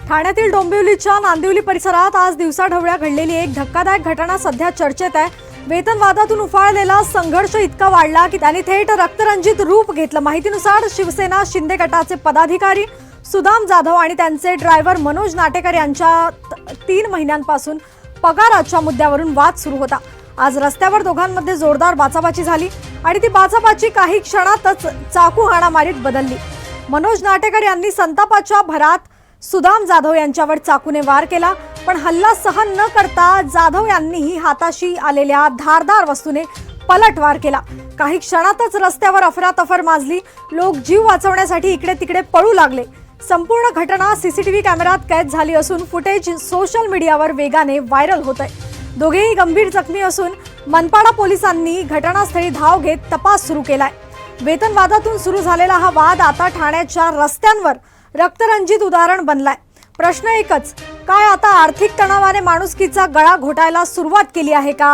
ठाण्यातील डोंबिवलीच्या नांदिवली परिसरात आज दिवसाढवळ्या घडलेली एक धक्कादायक घटना सध्या चर्चेत आहे। वेतनवादातून उफाळलेला संघर्ष इतका वाढला की त्याने थेट रक्तरंजित रूप घेतलं। माहितीनुसार शिवसेना शिंदे गटाचे पदाधिकारी सुदाम जाधव आणि त्यांचे ड्रायव्हर मनोज नाटेकर यांच्या 3 महिन्यांपासून पगाराच्या मुद्द्यावरून वाद सुरू होता। आज रस्त्यावर दोघांमध्ये जोरदार बाचाबाची झाली आणि ती बाचाबाची काही क्षणातच चाकू हाणामारीत बदलली। मनोज नाटेकर यांनी संतापाच्या भरात सुदाम जाधव यांच्यावर चाकूने वार केला, पण हल्ला सहन न करता जाधव यांनीही हाताशी आलेल्या धारदार वस्तूने पलटवार केला। काही क्षणातच रस्त्यावर अफरातफर माजली। लोक जीव वाचवण्यासाठी इकडे तिकडे पळू लागले। संपूर्ण घटना सीसीटीव्ही कॅमेऱ्यात कैद झाली असून फुटेज सोशल मीडियावर वेगाने व्हायरल होत आहे। दोघेही गंभीर जखमी असून मनपाडा पोलिसांनी घटनास्थळी धाव घेत तपास सुरू केलाय। वेतनवादातून सुरू झालेला हा वाद आता ठाण्याच्या रस्त्यांवर रक्तरंजित उदाहरण बनलाय। प्रश्न एकच, काय आता आर्थिक तणावाने माणुसकीचा गळा घोटायला सुरुवात केली आहे का?